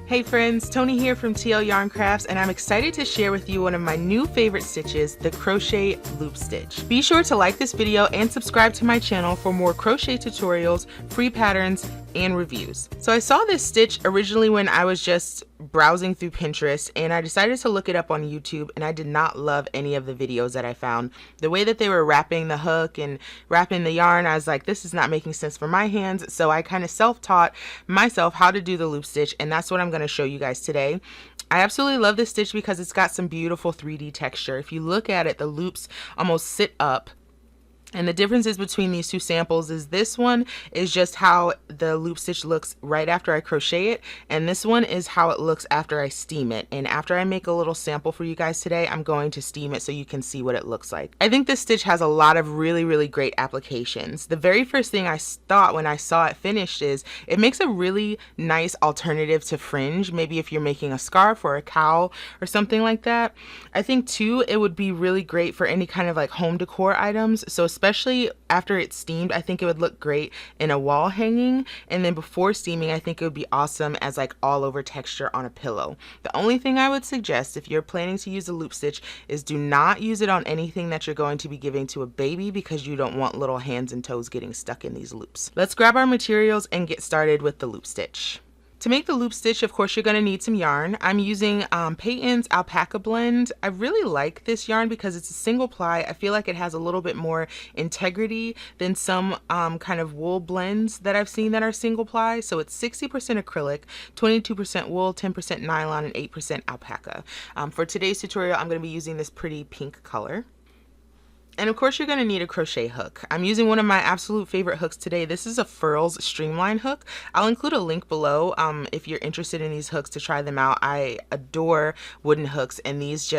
Hey friends, Tony here from TL Yarn Crafts, and I'm excited to share with you one of my new favorite stitches, the crochet loop stitch. Be sure to like this video and subscribe to my channel for more crochet tutorials, free patterns, and reviews. So I saw this stitch originally when I was just browsing through Pinterest, and I decided to look it up on YouTube, and I did not love any of the videos that I found. The way that they were wrapping the hook and wrapping the yarn, I was like, this is not making sense for my hands. So I kind of self-taught myself how to do the loop stitch, and that's what I'm going to show you guys today. I absolutely love this stitch because it's got some beautiful 3D texture. If you look at it, the loops almost sit up. And the differences between these two samples is this one is just how the loop stitch looks right after I crochet it, and this one is how it looks after I steam it. And after I make a little sample for you guys today, I'm going to steam it so you can see what it looks like. I think this stitch has a lot of really great applications. The very first thing I thought when I saw it finished is it makes a really nice alternative to fringe, maybe if you're making a scarf or a cowl or something like that. I think too it would be really great for any kind of like home decor items, so especially after it's steamed, I think it would look great in a wall hanging, and then before steaming, I think it would be awesome as like all over texture on a pillow. The only thing I would suggest if you're planning to use a loop stitch is do not use it on anything that you're going to be giving to a baby, because you don't want little hands and toes getting stuck in these loops. Let's grab our materials and get started with the loop stitch. To make the loop stitch, of course, you're going to need some yarn. I'm using Peyton's Alpaca Blend. I really like this yarn because it's a single ply. I feel like it has a little bit more integrity than some kind of wool blends that I've seen that are single ply. So it's 60% acrylic, 22% wool, 10% nylon, and 8% alpaca. For today's tutorial, I'm going to be using this pretty pink color. And of course you're going to need a crochet hook. I'm using one of my absolute favorite hooks today. This is a Furls Streamline hook. I'll include a link below if you're interested in these hooks to try them out. I adore wooden hooks, and these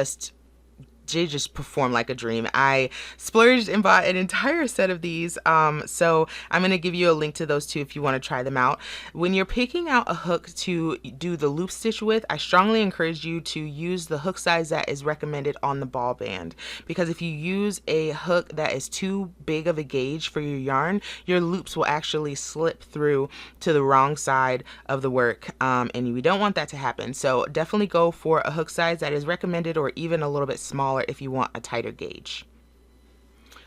they just perform like a dream. I splurged and bought an entire set of these, so I'm going to give you a link to those too if you want to try them out. When you're picking out a hook to do the loop stitch with, I strongly encourage you to use the hook size that is recommended on the ball band, because if you use a hook that is too big of a gauge for your yarn, your loops will actually slip through to the wrong side of the work, and we don't want that to happen. So definitely go for a hook size that is recommended, or even a little bit smaller if you want a tighter gauge.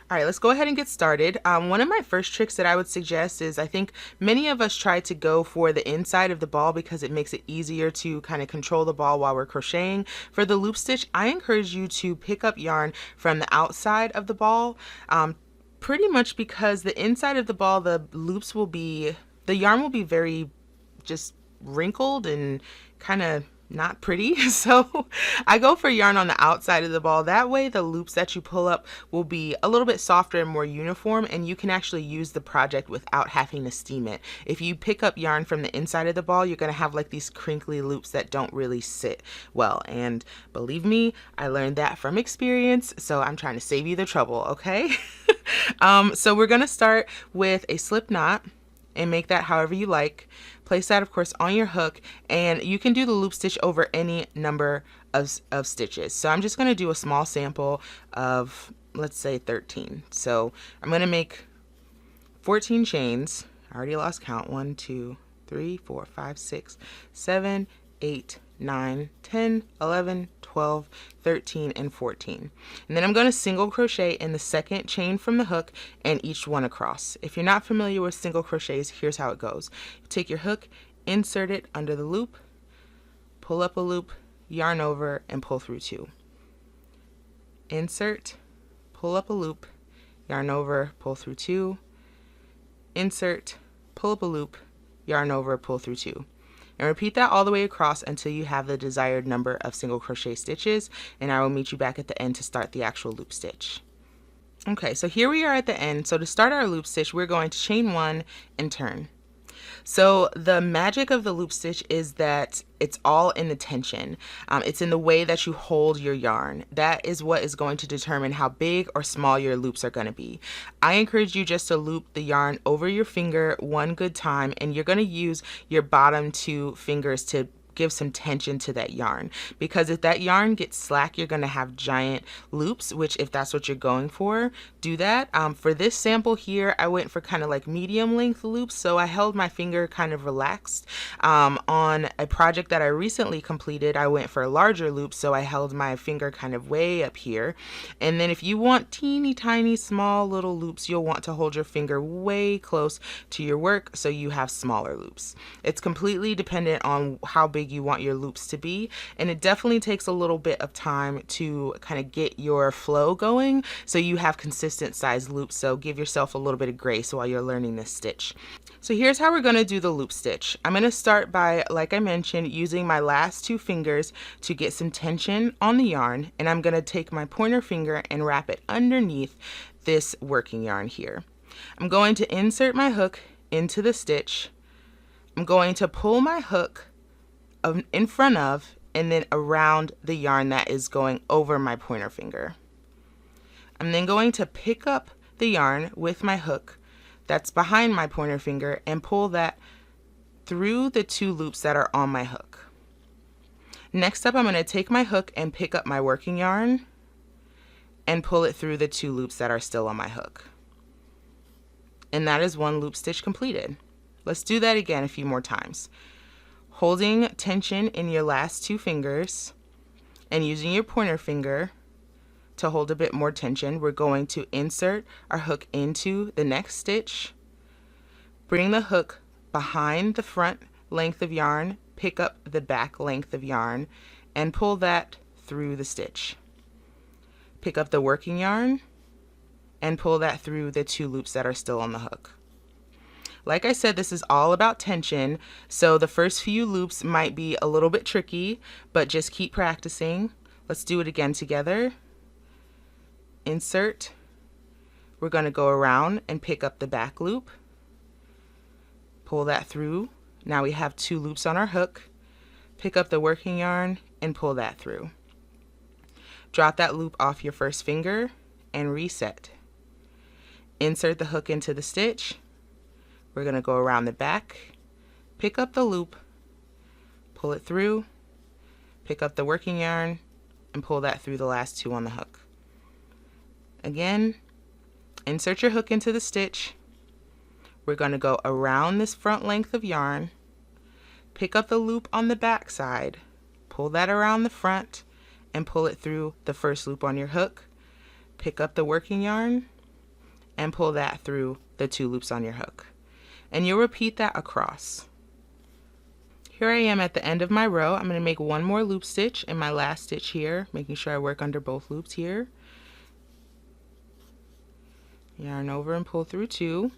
All right, let's go ahead and get started. One of my first tricks that I would suggest is, I think many of us try to go for the inside of the ball because it makes it easier to kind of control the ball while we're crocheting. For the loop stitch, I encourage you to pick up yarn from the outside of the ball, pretty much because the inside of the ball, the yarn will be very just wrinkled and kind of not pretty. So I go for yarn on the outside of the ball. That way the loops that you pull up will be a little bit softer and more uniform, and you can actually use the project without having to steam it. If you pick up yarn from the inside of the ball, you're going to have like these crinkly loops that don't really sit well, and believe me, I learned that from experience, so I'm trying to save you the trouble, okay? So we're going to start with a slip knot and make that however you like. Place that, of course, on your hook, and you can do the loop stitch over any number of stitches. So I'm just going to do a small sample of, let's say, 13. So I'm going to make 14 chains. I already lost count. 1, 2, 3, 4, 5, 6, 7, 8, 9, 10, 11, 12, 13, and 14. And then I'm going to single crochet in the second chain from the hook and each one across. If you're not familiar with single crochets, here's how it goes. You take your hook, insert it under the loop, pull up a loop, yarn over, and pull through 2. Insert, pull up a loop, yarn over, pull through 2. Insert, pull up a loop, yarn over, pull through 2. And repeat that all the way across until you have the desired number of single crochet stitches, and I will meet you back at the end to start the actual loop stitch. Okay, so here we are at the end. So to start our loop stitch, we're going to chain 1 and turn. So the magic of the loop stitch is that it's all in the tension. It's in the way that you hold your yarn. That is what is going to determine how big or small your loops are going to be. I encourage you just to loop the yarn over your finger one good time, and you're going to use your bottom 2 fingers to give some tension to that yarn, because if that yarn gets slack, you're going to have giant loops, which if that's what you're going for, do that. For this sample here, I went for kind of like medium length loops, so I held my finger kind of relaxed. On a project that I recently completed, I went for larger loops, so I held my finger kind of way up here. And then if you want teeny tiny small little loops, you'll want to hold your finger way close to your work so you have smaller loops. It's completely dependent on how big you want your loops to be, and it definitely takes a little bit of time to kind of get your flow going so you have consistent size loops. So give yourself a little bit of grace while you're learning this stitch. So here's how we're going to do the loop stitch. I'm going to start by, like I mentioned, using my last two fingers to get some tension on the yarn, and I'm going to take my pointer finger and wrap it underneath this working yarn here. I'm going to insert my hook into the stitch. I'm going to pull my hook in front of and then around the yarn that is going over my pointer finger. I'm then going to pick up the yarn with my hook that's behind my pointer finger and pull that through the two loops that are on my hook. Next up, I'm going to take my hook and pick up my working yarn and pull it through the two loops that are still on my hook. And that is one loop stitch completed. Let's do that again a few more times. Holding tension in your last two fingers and using your pointer finger to hold a bit more tension, we're going to insert our hook into the next stitch, bring the hook behind the front length of yarn, pick up the back length of yarn, and pull that through the stitch. Pick up the working yarn and pull that through the two loops that are still on the hook. Like I said, this is all about tension, so the first few loops might be a little bit tricky, but just keep practicing. Let's do it again together. Insert. We're going to go around and pick up the back loop. Pull that through. Now we have two loops on our hook. Pick up the working yarn and pull that through. Drop that loop off your first finger and reset. Insert the hook into the stitch. We're going to go around the back, pick up the loop, pull it through, pick up the working yarn, and pull that through the last two on the hook. Again, insert your hook into the stitch. We're going to go around this front length of yarn, pick up the loop on the back side, pull that around the front, and pull it through the first loop on your hook. Pick up the working yarn, and pull that through the two loops on your hook. And you'll repeat that across. Here I am at the end of my row. I'm going to make one more loop stitch in my last stitch here, making sure I work under both loops here. Yarn over and pull through two.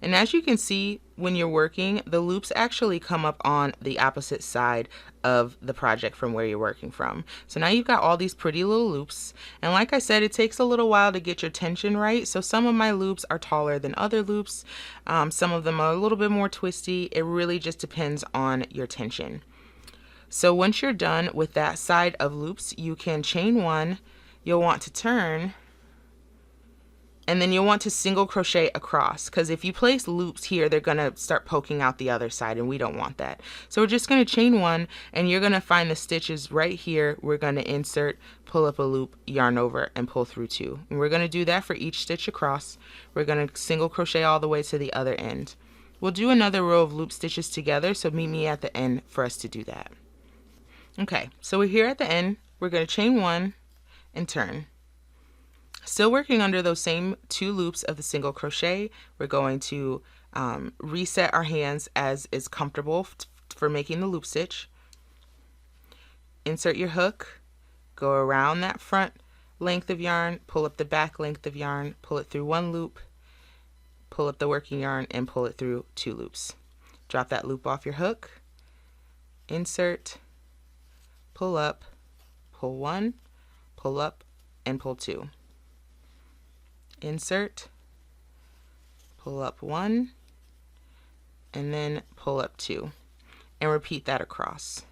And as you can see, when you're working, the loops actually come up on the opposite side of the project from where you're working from. So now you've got all these pretty little loops. And like I said, it takes a little while to get your tension right. So some of my loops are taller than other loops. Some of them are a little bit more twisty. It really just depends on your tension. So once you're done with that side of loops, you can chain one. You'll want to turn, and then you'll want to single crochet across, because if you place loops here, they're going to start poking out the other side, and we don't want that. So we're just going to chain one, and you're going to find the stitches right here. We're going to insert, pull up a loop, yarn over, and pull through two. And we're going to do that for each stitch across. We're going to single crochet all the way to the other end. We'll do another row of loop stitches together, so meet me at the end for us to do that. Okay, so we're here at the end. We're going to chain one and turn. Still working under those same two loops of the single crochet, we're going to reset our hands as is comfortable for making the loop stitch. Insert your hook, go around that front length of yarn, pull up the back length of yarn, pull it through one loop, pull up the working yarn, and pull it through two loops. Drop that loop off your hook, insert, pull up, pull one, pull up, and pull two. Insert, pull up one, and then pull up two, and repeat that across.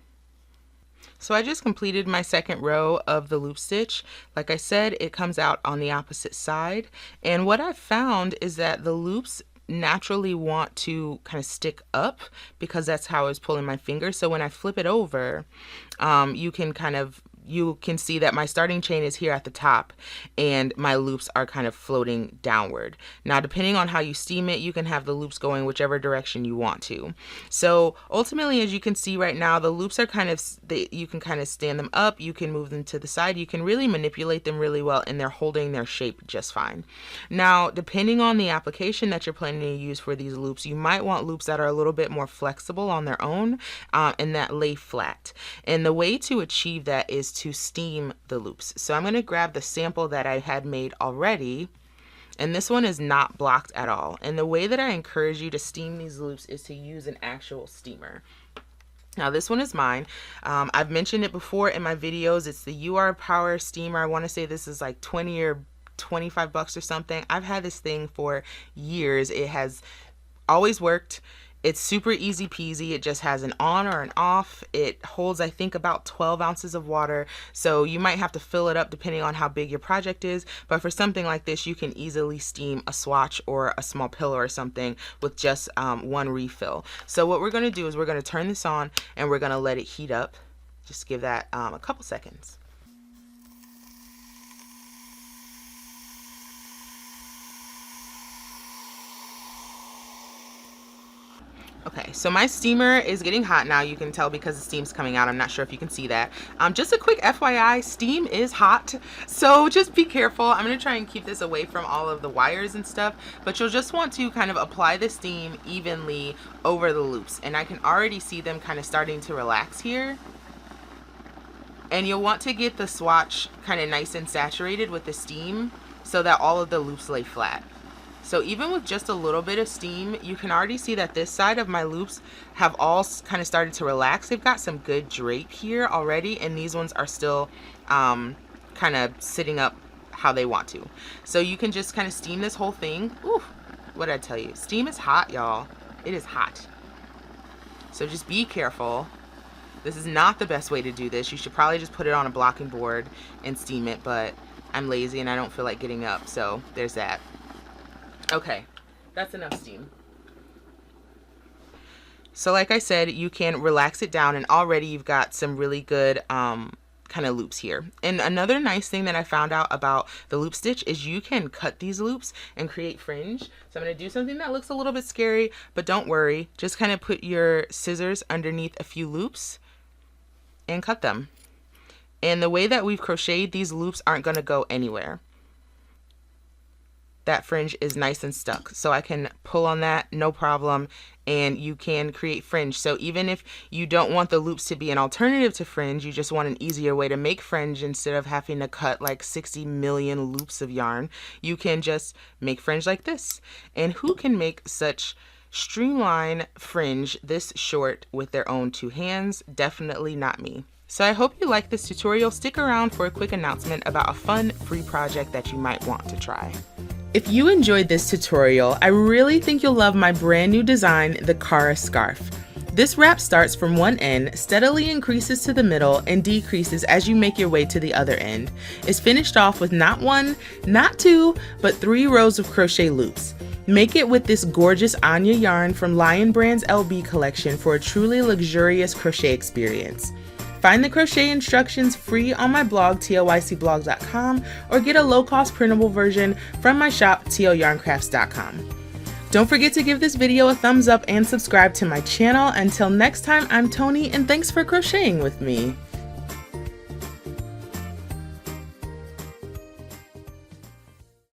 So I just completed my second row of the loop stitch. Like I said, it comes out on the opposite side, and what I found is that the loops naturally want to kind of stick up because that's how I was pulling my finger. So when I flip it over, you can see that my starting chain is here at the top and my loops are kind of floating downward. Now, depending on how you steam it, you can have the loops going whichever direction you want to. So ultimately, as you can see right now, the loops are you can kind of stand them up, you can move them to the side, you can really manipulate them really well, and they're holding their shape just fine. Now, depending on the application that you're planning to use for these loops, you might want loops that are a little bit more flexible on their own and that lay flat. And the way to achieve that is to steam the loops. So I'm going to grab the sample that I had made already, and this one is not blocked at all. And the way that I encourage you to steam these loops is to use an actual steamer. Now this one is mine. I've mentioned it before in my videos. It's the UR Power Steamer. I want to say this is like 20 or 25 bucks or something. I've had this thing for years. It has always worked. It's super easy peasy. It just has an on or an off. It holds, I think, about 12 ounces of water. So you might have to fill it up depending on how big your project is. But for something like this, you can easily steam a swatch or a small pillow or something with just one refill. So what we're going to do is we're going to turn this on and we're going to let it heat up. Just give that a couple seconds. Okay, so my steamer is getting hot now. You can tell because the steam's coming out. I'm not sure if you can see that. Just a quick FYI, steam is hot, so just be careful. I'm going to try and keep this away from all of the wires and stuff, but you'll just want to kind of apply the steam evenly over the loops. And I can already see them kind of starting to relax here. And you'll want to get the swatch kind of nice and saturated with the steam so that all of the loops lay flat. So even with just a little bit of steam, you can already see that this side of my loops have all kind of started to relax. They've got some good drape here already, and these ones are still kind of sitting up how they want to. So you can just kind of steam this whole thing. Ooh, what did I tell you? Steam is hot, y'all. It is hot. So just be careful. This is not the best way to do this. You should probably just put it on a blocking board and steam it, but I'm lazy and I don't feel like getting up, so there's that. Okay, that's enough steam. So like I said, you can relax it down, and already you've got some really good kind of loops here. And another nice thing that I found out about the loop stitch is you can cut these loops and create fringe. So I'm going to do something that looks a little bit scary, but don't worry. Just kind of put your scissors underneath a few loops and cut them. And the way that we've crocheted, these loops aren't going to go anywhere. That fringe is nice and stuck, so I can pull on that, no problem, and you can create fringe. So even if you don't want the loops to be an alternative to fringe, you just want an easier way to make fringe instead of having to cut like 60 million loops of yarn, you can just make fringe like this. And who can make such streamline fringe this short with their own two hands? Definitely not me. So I hope you like this tutorial. Stick around for a quick announcement about a fun free project that you might want to try. If you enjoyed this tutorial, I really think you'll love my brand new design, the Cara Scarf. This wrap starts from one end, steadily increases to the middle, and decreases as you make your way to the other end. It's finished off with not one, not two, but 3 rows of crochet loops. Make it with this gorgeous Anya yarn from Lion Brand's LB collection for a truly luxurious crochet experience. Find the crochet instructions free on my blog, TLYCblog.com, or get a low-cost printable version from my shop, TLYarncrafts.com. Don't forget to give this video a thumbs up and subscribe to my channel. Until next time, I'm Tony, and thanks for crocheting with me.